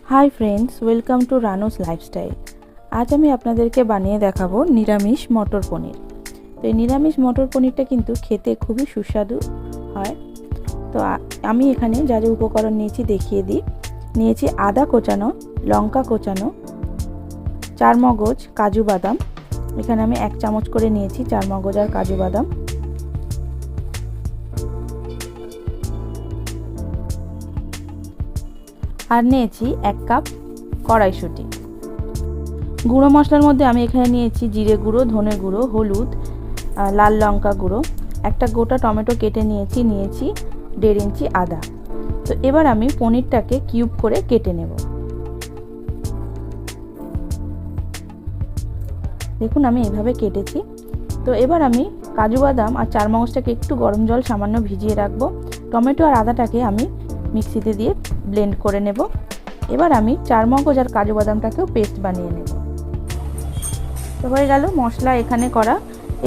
High friends, welcome to Ranu's lifestyle. आज আমি আপনাদেরকে বানিয়ে দেখাবো নিরামিষ মটর পনির। তো এই নিরামিষ মটর পনিরটা কিন্তু খেতে খুবই সুস্বাদু হয়। তো আমি এখানে যা যা উপকরণ নিয়েছি দেখিয়ে দিই। নিয়েছি আদা কোচানো, লঙ্কা কোচানো, চারমগজ, কাজু বাদাম। এখানে আমি 1 চামচ করে নিয়েছি চারমগজ আর কাজু বাদাম। আর নিয়েছি 1 কাপ কড়াইশুঁটি। গুঁড়ো মশলার মধ্যে আমি এখানে নিয়েছি জিরে গুঁড়ো, ধনে গুঁড়ো, হলুদ, লাল লঙ্কা গুঁড়ো, একটা গোটা টমেটো কেটে নিয়েছি 1.5 ইঞ্চি আদা। তো এবার আমি পনিরটাকে কিউব করে কেটে নেব। দেখুন আমি এভাবে কেটেছি। তো এবার আমি কাজু বাদাম আর চারমগজটাকে একটু গরম জল সামান্য ভিজিয়ে রাখবো। টমেটো আর আদাটাকে আমি মিক্সিতে দিয়ে ব্লেন্ড করে নেব। এবার আমি চারমগজ আর কাজু বাদামটাকেও পেস্ট বানিয়ে নেব। তো হয়ে গেল মশলা এখানে করা।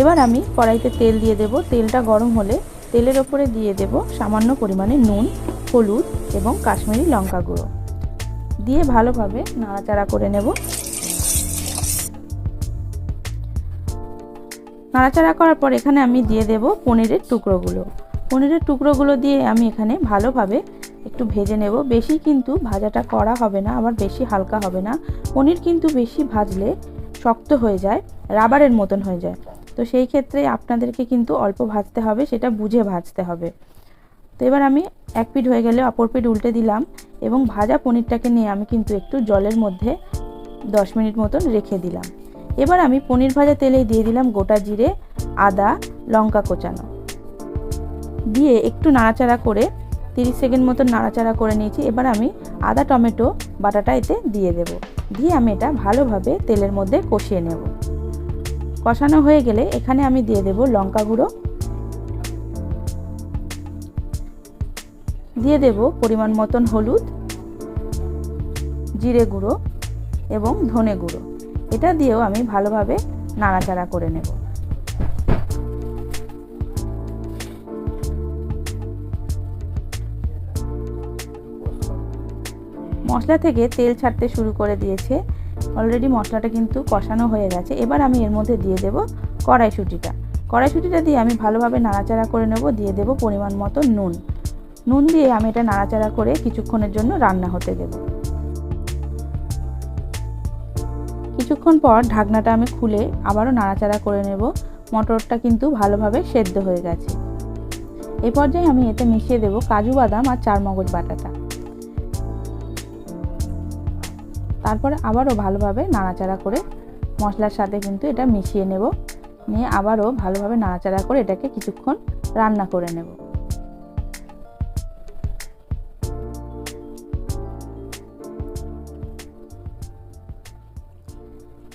এবার আমি কড়াইতে তেল দিয়ে দেব। তেলটা গরম হলে তেলের ওপরে দিয়ে দেব সামান্য পরিমাণে নুন, হলুদ এবং কাশ্মীরি লঙ্কা গুঁড়ো দিয়ে ভালোভাবে নাড়াচাড়া করে নেব। নাড়াচাড়া করার পর এখানে আমি দিয়ে দেব পনিরের টুকরোগুলো। পনিরের টুকরোগুলো দিয়ে আমি এখানে ভালোভাবে একটু ভেজে নেব। বেশি কিন্তু ভাজাটা করা হবে না, আবার বেশি হালকা হবে না। পনির কিন্তু বেশি ভাজলে শক্ত হয়ে যায়, রাবারের মতন হয়ে যায়। তো সেই ক্ষেত্রে আপনাদেরকে কিন্তু অল্প ভাজতে হবে, সেটা বুঝে ভাজতে হবে। তো এবার আমি এক পিঠ হয়ে গেলে অপর পিঠ উল্টে দিলাম এবং ভাজা পনিরটাকে নিয়ে আমি কিন্তু একটু জলের মধ্যে 10 মিনিট মতন রেখে দিলাম। এবার আমি পনির ভাজা তেলেই দিয়ে দিলাম গোটা জিরে, আদা, লঙ্কা কোচানো দিয়ে একটু নাড়াচাড়া করে 30 সেকেন্ড মতো নাড়াচাড়া করে নিয়েছি। এবার আমি আদা টমেটো বাটাটা এতে দিয়ে দেব। দিয়ে আমি এটা ভালোভাবে তেলের মধ্যে কষিয়ে নেব। কষানো হয়ে গেলে এখানে আমি দিয়ে দেব লঙ্কা গুঁড়ো, দিয়ে দেব পরিমাণ মতন হলুদ, জিরে গুঁড়ো এবং ধনে গুঁড়ো। এটা দিয়েও আমি ভালোভাবে নাড়াচাড়া করে নেব। মশলা থেকে তেল ছাড়তে শুরু করে দিয়েছে, অলরেডি মশলাটা কিন্তু কষানো হয়ে গেছে। এবার আমি এর মধ্যে দিয়ে দেব কড়াইশুঁটিটা দিয়ে আমি ভালোভাবে নাড়াচাড়া করে নেব। দিয়ে দেব পরিমাণ মতো নুন দিয়ে আমি এটা নাড়াচাড়া করে কিছুক্ষণের জন্য রান্না হতে দেব। কিছুক্ষণ পর ঢাকনাটা আমি খুলে আবারও নাড়াচাড়া করে নেব। মটরটা কিন্তু ভালোভাবে সেদ্ধ হয়ে গেছে। এই পর্যায়ে আমি এতে মিশিয়ে দেব কাজু বাদাম আর চারমগজ বাটাটা। তারপরে আবারও ভালোভাবে নাড়াচাড়া করে মশলার সাথে কিন্তু এটা মিশিয়ে নেব। নিয়ে আবারও ভালোভাবে নাড়াচাড়া করে এটাকে কিছুক্ষণ রান্না করে নেব।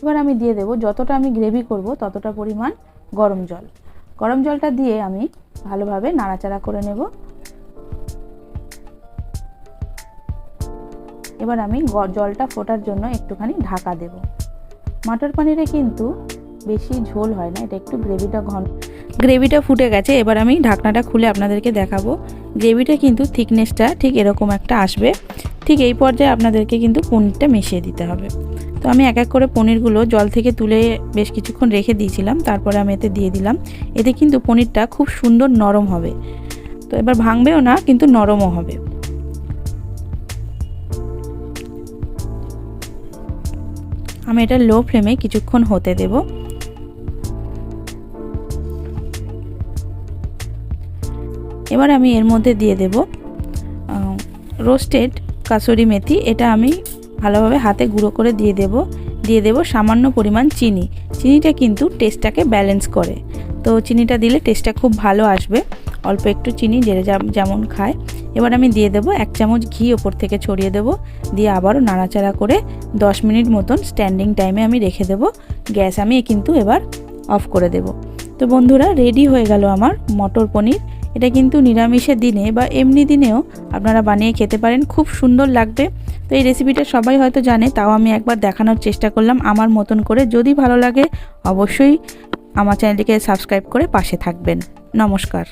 এবার আমি দিয়ে দেব যতটা আমি গ্রেভি করব ততটা পরিমাণ গরম জল। গরম জলটা দিয়ে আমি ভালোভাবে নাড়াচাড়া করে নেব। এবার আমি জলটা ফোটার জন্য একটুখানি ঢাকা দেব। মটর পনিরে কিন্তু বেশি ঝোল হয় না, এটা একটু গ্রেভিটা ফুটে গেছে। এবার আমি ঢাকনাটা খুলে আপনাদেরকে দেখাবো। গ্রেভিটা কিন্তু থিকনেসটা ঠিক এরকম একটা আসবে। ঠিক এই পর্যায়ে আপনাদেরকে কিন্তু পনিরটা মিশিয়ে দিতে হবে। তো আমি এক এক করে পনিরগুলো জল থেকে তুলে বেশ কিছুক্ষণ রেখে দিয়েছিলাম, তারপরে আমি এতে দিয়ে দিলাম। এতে কিন্তু পনিরটা খুব সুন্দর নরম হবে। তো এবার ভাঙবেও না, কিন্তু নরমও হবে। আমি এটা লো ফ্লেমে কিছুক্ষণ হতে দেব। এবার আমি এর মধ্যে দিয়ে দেব রোস্টেড কাসুরি মেথি। এটা আমি ভালোভাবে হাতে গুঁড়ো করে দিয়ে দেব সামান্য পরিমাণ চিনিটা কিন্তু টেস্টটাকে ব্যালেন্স করে। তো চিনিটা দিলে টেস্টটা খুব ভালো আসবে। অল্প একটু চিনি যে যেমন খায়। এবার আমি দিয়ে দেব 1 চামচ ঘি ওপর থেকে ছড়িয়ে দেব। দিয়ে আবারও নাড়াচাড়া করে 10 মিনিট মতন স্ট্যান্ডিং টাইমে আমি রেখে দেব। গ্যাস আমি কিন্তু এবার অফ করে দেব। তো বন্ধুরা, রেডি হয়ে গেল আমার মটর পনির। এটা কিন্তু নিরামিষের দিনে বা এমনি দিনেও আপনারা বানিয়ে খেতে পারেন, খুব সুন্দর লাগবে। তো এই রেসিপিটা সবাই হয়তো জানে, তাও আমি একবার দেখানোর চেষ্টা করলাম আমার মতন করে। যদি ভালো লাগে অবশ্যই আমার চ্যানেলটিকে সাবস্ক্রাইব করে পাশে থাকবেন। নমস্কার।